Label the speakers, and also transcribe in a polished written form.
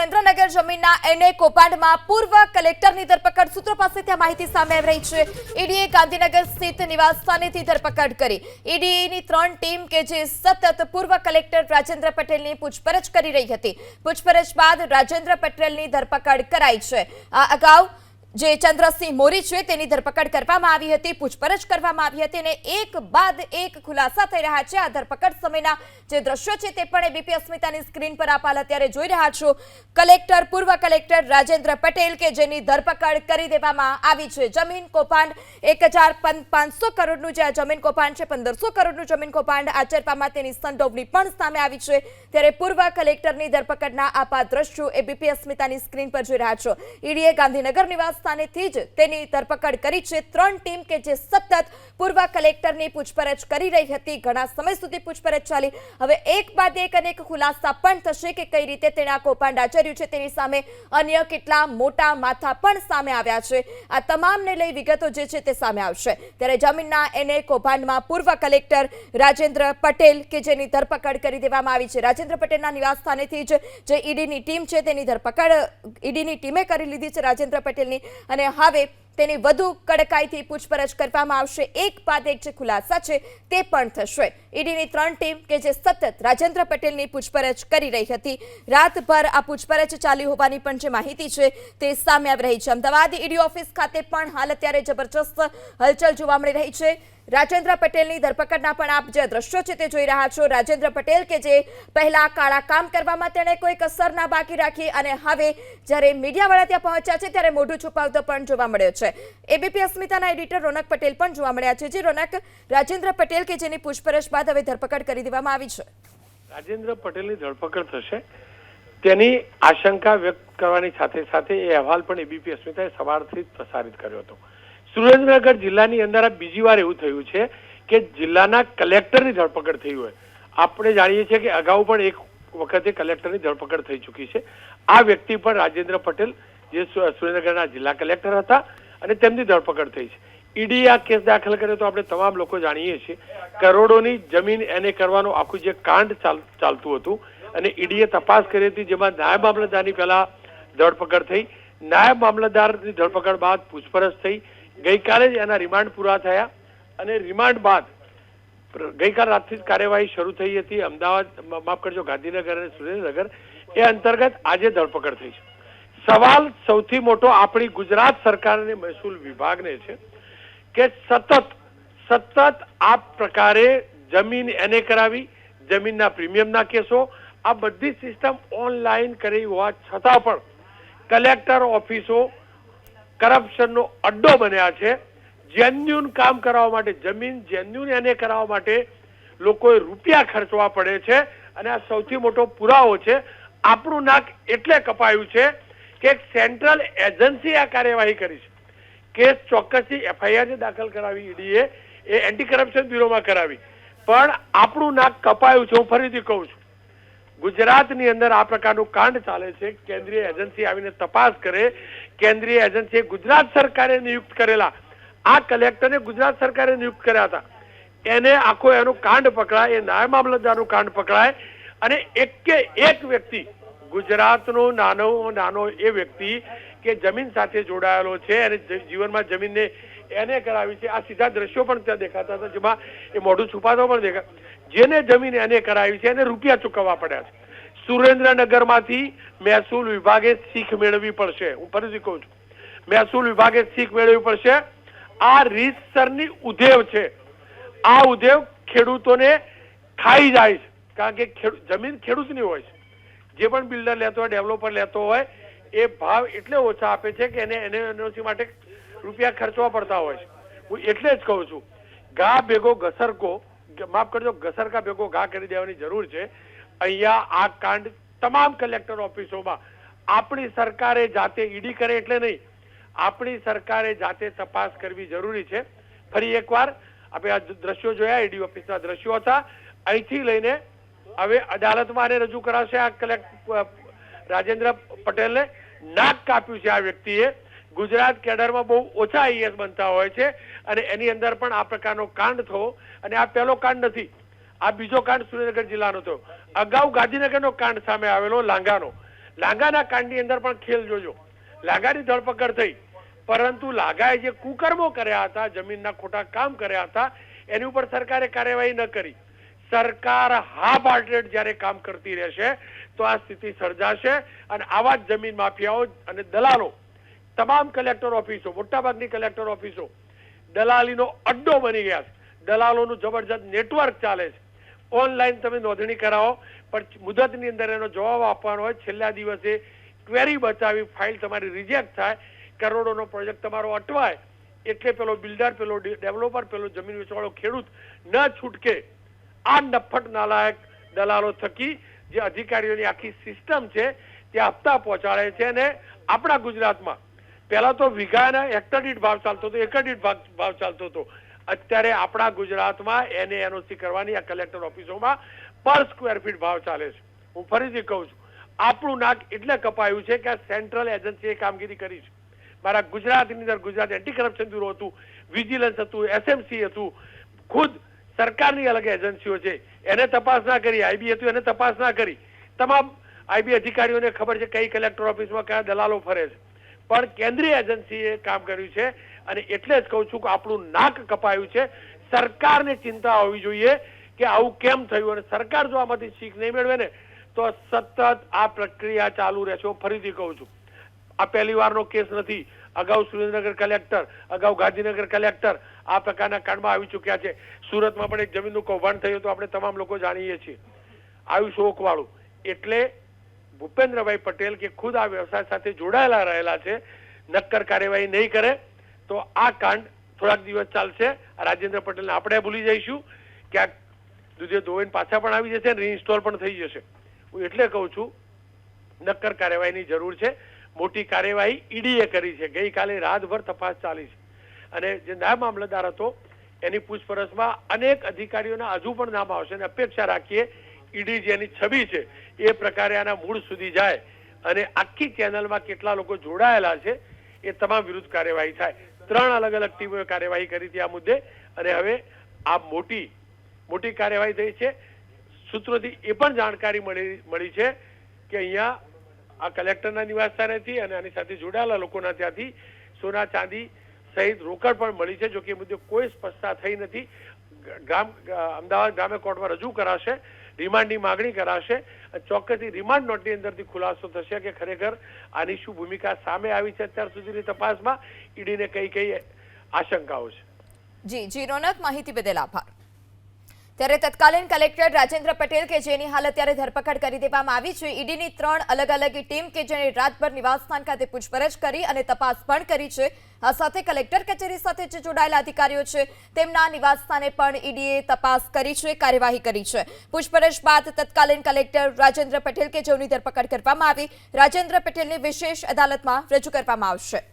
Speaker 1: સુરેન્દ્રનગર જમીનના એને કૌભાંડમાં પૂર્વ કલેક્ટરની ધરપકડ સૂત્રો પાસેથી માહિતી સામે આવી રહી છે। ઈડીએ ગાંધીનગર સ્થિત નિવાસસ્થાનેથી ધરપકડ કરી। ઈડીની 3 ટીમ કે જે સતત પૂર્વ કલેક્ટર રાજેન્દ્ર પટેલની પૂછપરછ કરી રહી હતી। પૂછપરછ બાદ રાજેન્દ્ર પટેલની ધરપકડ કરાઈ છે। આ અગાઉ જે ચંદ્રસિંહ મોરી છે તેની ધરપકડ કરવામાં આવી હતી, પૂછપરછ કરવામાં આવી હતી અને એક બાદ એક ખુલાસા થઈ રહ્યા છે। આ ધરપકડ સમયના જે દ્રશ્યો છે તે પણ એબીપી અસ્મિતાની સ્ક્રીન પર આપ અત્યારે જોઈ રહ્યા છો। પૂર્વ કલેક્ટર રાજેન્દ્ર પટેલ કે જેની ધરપકડ કરી દેવામાં આવી છે। જમીન કૌભાંડ 1500 કરોડનું જે આ જમીન કૌભાંડ છે, 1500 કરોડનું જમીન કૌભાંડ આચરવામાં તેની સંડોવણી પણ સામે આવી છે। ત્યારે પૂર્વ કલેક્ટરની ધરપકડના આપ દ્રશ્યો એબીપી અસ્મિતાની સ્ક્રીન પર જોઈ રહ્યા છો। ઈડીએ ગાંધીનગર નિવાસ સ્થાનેથી જ તેની ધરપકડ કરી છે। 3 ટીમ કે જે સતત પૂર્વ કલેક્ટરની પૂછપરછ કરી રહી હતી, ઘણા સમય સુધી પૂછપરછ ચાલી। હવે એક બાદ એક અનેક ખુલાસા પણ થશે કે કઈ રીતે તેણે આ કૌભાંડ આચર્યું છે, તેની સામે અન્ય કેટલા મોટા માથા પણ સામે આવ્યા છે। આ તમામને લઈ વિગતો જે છે તે સામે આવશે। ત્યારે જમીનના એને કૌભાંડમાં પૂર્વ કલેક્ટર રાજેન્દ્ર પટેલ કે જેની ધરપકડ કરી દેવામાં આવી છે। રાજેન્દ્ર પટેલના નિવાસ સ્થાનેથી જ જે ઈડીની ટીમ છે તેની ધરપકડ ઈડીની ટીમે કરી લીધી છે રાજેન્દ્ર પટેલની અને હવે તેની વધુ કડકાઈથી પૂછપરછ કરવામાં આવશે। એક બાદ એક જે ખુલાસા છે તે પણ થશે। ઈડીની 3 ટીમ કે જે સતત રાજેન્દ્ર પટેલની પૂછપરછ કરી રહી હતી, રાતભર આ પૂછપરછ ચાલી હોવાની પણ જે માહિતી છે તે સામે આવી રહી છે। અમદાવાદ ઈડી ઓફિસ ખાતે પણ હાલ અત્યારે જબરજસ્ત હલચલ જોવા મળી રહી છે। રાજેન્દ્ર પટેલની ધરપકડના પણ આપ જે દ્રશ્યો છે તે જોઈ રહ્યા છો। રાજેન્દ્ર પટેલ કે જે પહેલા કાળા કામ કરવામાં તેણે કોઈ કસર ના બાકી રાખી અને હવે જ્યારે મીડિયાવાળા ત્યાં પહોંચ્યા છે ત્યારે મોઢું છુપાવતો પણ જોવા મળ્યો છે। એબીપી અસ્મિતાના એડિટર રોનક પટેલ પણ જોવા મળ્યા છે। જે રોનક, રાજેન્દ્ર પટેલ કે જેની પૂછપરછ બાદ હવે ધરપકડ કરી દેવામાં આવી છે।
Speaker 2: રાજેન્દ્ર પટેલની ધરપકડ થશે તેની આશંકા વ્યક્ત કરવાની સાથે સાથે એ અહેવાલ પણ એબીપી અસ્મિતાએ સવારથી જ પ્રસારિત કર્યો હતો। સુરેન્દ્રનગર જિલ્લાની અંદર આ બીજી વાર એવું થયું છે કે જિલ્લાના કલેક્ટરની ધરપકડ થઈ હોય। આપણે જાણીએ છીએ કે અગાઉ પણ એક વખતે કલેક્ટરની ધરપકડ થઈ ચૂકી છે। આ વ્યક્તિ પણ રાજેન્દ્ર પટેલ જે સુરેન્દ્રનગરના જિલ્લા કલેક્ટર હતા અને તેમની ધરપકડ થઈ છે। ઈડીએ આ કેસ દાખલ કર્યો તો આપણે તમામ લોકો જાણીએ છીએ કરોડોની જમીન એને કરવાનું આખું જે કાંડ ચાલતું હતું અને ઈડીએ તપાસ કરી હતી, જેમાં નાયબ મામલતદારની પહેલા ધરપકડ થઈ, નાયબ મામલતદારની ધરપકડ બાદ પૂછપરછ થઈ। ગઈકાલે જ એના રિમાન્ડ પૂરા થયા અને રિમાન્ડ બાદ ગઈકાલ રાતથી જ કાર્યવાહી શરૂ થઈ હતી। અમદાવાદ, માફ કરજો, ગાંધીનગર અને સુરેન્દ્રનગર એ અંતર્ગત આજે ધરપકડ થઈ છે। સવાલ સૌથી મોટો આપણી ગુજરાત સરકારની મહેસૂલ વિભાગને છે કે સતત આ પ્રકારે જમીન એને કરાવી, જમીનના પ્રીમિયમના કેસો, આ બધી સિસ્ટમ ઓનલાઈન કરી હોવા છતાં પણ કલેક્ટર ઓફિસો કરપ્શનનો અડ્ડો બન્યા છે। જેન્યુન કામ કરાવવા માટે, જમીન જેન્યુન એને કરાવવા માટે લોકોએ રૂપિયા ખર્ચવા પડે છે અને આ સૌથી મોટો પુરાવો છે। આપણું નાક એટલે કપાયું છે કે સેન્ટ્રલ એજન્સી આ કાર્યવાહી કરી છે। કેસ ચોક્કસથી એફઆઈઆર જે દાખલ કરાવી ઈડીએ એ એન્ટી કરપ્શન બ્યુરોમાં કરાવી, પણ આપણું નાક કપાયું છે। હું ફરીથી કહું છું, ગુજરાતની અંદર આ પ્રકારનું કાંડ ચાલે છે। કેન્દ્રીય એજન્સી આવીને તપાસ કરે। કેન્દ્રીય એજન્સીએ ગુજરાત સરકારે નિયુક્ત કરેલા આ કલેક્ટરને ગુજરાત સરકારે નિયુક્ત કર્યા હતા, એને આખો એનું કાંડ પકડાય, એ નાયબ મામલતદારનું કાંડ પકડાય અને એક વ્યક્તિ, ગુજરાતનો નાનો એ વ્યક્તિ કે જમીન સાથે જોડાયેલો છે અને જીવનમાં જમીનને એને કરાવી છે। આ સીધા દ્રશ્યો પણ ત્યાં દેખાતા હતા, જેમાં એ મોઢું છુપાતો પણ દેખાય। જેને જમીન એને કરાવી છે એને રૂપિયા ચૂકવવા પડ્યા છે। સુરેન્દ્રનગરમાંથી મહેસૂલ વિભાગે શીખ મેળવવી પડશે। હું ફરીથી કહું છું, મહેસૂલ વિભાગે શીખ મેળવવી પડશે। આ રીતસરની ઉધેવ છે। આ ઉધેવ ખેડૂતોને ખાઈ જાય છે, કારણ કે જમીન ખેડૂતની હોય છે। જે પણ બિલ્ડર લેતો હોય, ડેવલપર લેતો હોય, એ ભાવ એટલે ઓછા આપે છે કે એનઓસી માટે રૂપિયા ખર્ચવા પડતા હોય છે। હું એટલે જ કહું છું, ઘા ભેગો ઘસરકો, માફ કરજો, ઘસરકા ભેગો ઘા કરી દેવાની જરૂર છે। અહીંયા આ કાંડ તમામ કલેક્ટર ઓફિસોમાં આપણી સરકારે જાતે, ઈડી કરે એટલે નહીં, આપણી સરકારે જાતે તપાસ કરવી જરૂરી છે। ફરી એકવાર આપણે આ દ્રશ્યો જોયા, ઈડી ઓફિસના દ્રશ્યો હતા। અહીંથી લઈને હવે અદાલતમાં રજૂ કરાશે। આ કલેક્ટર રાજેન્દ્ર પટેલને નાક કાપ્યું છે આ વ્યક્તિએ। ગુજરાત કેડરમાં બહુ ઓછા આઈએએસ બનતા હોય છે અને એની અંદર પણ આ પ્રકારનો કાંડ થયો અને આ પહેલો કાંડ નથી, આ બીજો કાંડ સુરેન્દ્રનગર જિલ્લાનો થયો। અગાઉ ગાંધીનગરનો કાંડ સામે આવેલો, લાંગાનો, લાગાના કાંડની અંદર પણ ખેલ જોજો. લાગાની ધરપકડ થઈ, પરંતુ લાગાએ જે કુકર્મો કર્યા હતા, જમીનના ખોટા કામ કર્યા હતા, એની ઉપર સરકારે કાર્યવાહી ન કરી. સરકાર હાફ હાર્ટેડ જ્યારે કામ કરતી રહેશે તો આ સ્થિતિ સર્જાશે અને આવા જ જમીન માફિયાઓ અને દલાલો, તમામ કલેક્ટર ઓફિસો, મોટાભાગની કલેક્ટર ઓફિસો દલાલીનો અડ્ડો બની ગયા છે. દલાલોનું જબરજસ્ત નેટવર્ક ચાલે છે. ઓનલાઈન તમે નોંધણી કરાવો, પણ મુદતની અંદર એનો જવાબ આપવાનો હોય. છેલ્લા દિવસે ક્વેરી બચાવી ફાઇલ તમારી રિજેક્ટ થાય, કરોડોનો પ્રોજેક્ટ તમારો અટવાય, એટલે પેલો બિલ્ડર, પેલો ડેવલપર, પેલો જમીન વેચવાળો ખેડૂત ન છૂટકે. આ નફટ નાલાયક દલાલો થકી જે અધિકારીઓની આખી સિસ્ટમ છે ત્યાં હપ્તા પહોંચાડે છે. અને આપણા ગુજરાતમાં પહેલા તો વીઘાના હેક્ટર દીઠ ભાવ ચાલતો હતો, એકર દીઠ ભાવ ચાલતો હતો. અત્યારે આપણા ગુજરાતમાં એનઓસી કરવાની આ કલેક્ટર ઓફિસોમાં પર સ્ક્વેર ફીટ ભાવ ચાલે છે. હું ફરીથી કહું છું, આપણું નાક એટલે કપાયું છે કે આ સેન્ટ્રલ એજન્સીએ કામગીરી કરી છે. મારા ગુજરાતની અંદર ગુજરાત એન્ટી કરપ્શન બ્યુરો હતું, વિજિલન્સ હતું, એસએમસી હતું, ખુદ સરકારની અલગ એજન્સીઓ છે, એને તપાસ ના કરી. આઈબી હતું, એને તપાસ ના કરી. તમામ આઈબી અધિકારીઓને ખબર છે કઈ કલેક્ટર ઓફિસમાં કયા દલાલો ફરે છે, પણ કેન્દ્રીય એજન્સીએ કામ કર્યું છે. અને એટલે જ કહું છું કે આપણું નાક કપાયું છે. સરકારને ચિંતા હોવી જોઈએ કે આવું કેમ થયું, અને સરકાર જો આમાંથી શીખ નહીં મેળવે ને તો સતત આ પ્રક્રિયા ચાલુ રહેશે. હું ફરીથી કહું છું, આ પહેલી વારનો કેસ નથી. અગાઉ સુરેન્દ્રનગર કલેક્ટર, અગાઉ ગાંધીનગર કલેક્ટર આ પ્રકારના કાંડમાં આવી ચૂક્યા છે. સુરતમાં પણ એક જમીનનું કૌભાંડ થયું હતું, આપણે તમામ લોકો જાણીએ છીએ. આવ્યું શોકવાળું. એટલે ભૂપેન્દ્રભાઈ પટેલ કે ખુદ આ વ્યવસાય સાથે જોડાયેલા રહેલા છે, નક્કર કાર્યવાહી નહીં કરે તો આ કાંડ થોડાક દિવસ ચાલશે. રાજેન્દ્ર પટેલને આપણે ભૂલી જઈશું, ક્યાંક દૂધે ધોઈને પાછા પણ આવી જશે, રીઇન્સ્ટોલ પણ થઈ જશે. હું એટલે કહું છું, નક્કર કાર્યવાહીની જરૂર છે. મોટી કાર્યવાહી ઈડીએ કરી છે. ગઈકાલે રાતભર તપાસ ચાલી છે, અને જે નાયબ મામલતદાર હતો એની પૂછપરછમાં અનેક અધિકારીઓના હજુ પણ નામ આવશે, અને અપેક્ષા રાખીએ ઈડી જેની છબી છે એ પ્રકારે આના મૂળ સુધી જાય અને આખી ચેનલમાં કેટલા લોકો જોડાયેલા છે એ તમામ વિરુદ્ધ કાર્યવાહી થાય. 3 અલગ અલગ ટીમોએ કાર્યવાહી કરી હતી આ મુદ્દે, અને હવે આ મોટી કાર્યવાહી થઈ છે. સૂત્રોથી એ પણ જાણકારી મળી છે કે અહીંયા આ કલેક્ટરના નિવાસસ્થાનેથી અને આની સાથે જોડાયેલા લોકોના ત્યાંથી સોના ચાંદી સહિત રોકડ પણ મળી છે. જો કે એ મુદ્દે કોઈ સ્પષ્ટતા થઈ નથી. અમદાવાદ ગ્રામ્ય કોર્ટમાં રજૂ કરાશે, રિમાન્ડની માગણી કરાશે. ચોક્કસથી રિમાન્ડ નોટની અંદરથી ખુલાસો થશે કે ખરેખર આની શું ભૂમિકા સામે આવી છે અત્યાર સુધીની તપાસમાં, ઈડીને કઈ આશંકાઓ છે.
Speaker 1: જી રોનક, માહિતી બદલ આભાર. ત્યારે તત્કાલીન કલેક્ટર રાજેન્દ્ર પટેલ કે જેની હાલ અત્યારે ધરપકડ કરી દેવામાં આવી છે. ઈડીની 3 અલગ અલગ ટીમ કે જેને રાતભર નિવાસસ્થાન ખાતે પૂછપરછ કરી અને તપાસ પણ કરી છે. આ સાથે કલેક્ટર કચેરી સાથે જે જોડાયેલા અધિકારીઓ છે તેમના નિવાસસ્થાને પણ ઈડીએ તપાસ કરી છે, કાર્યવાહી કરી છે. પૂછપરછ બાદ તત્કાલીન કલેક્ટર રાજેન્દ્ર પટેલ કે જેની ધરપકડ કરવામાં આવી, રાજેન્દ્ર પટેલને વિશેષ અદાલતમાં રજૂ કરવામાં આવશે.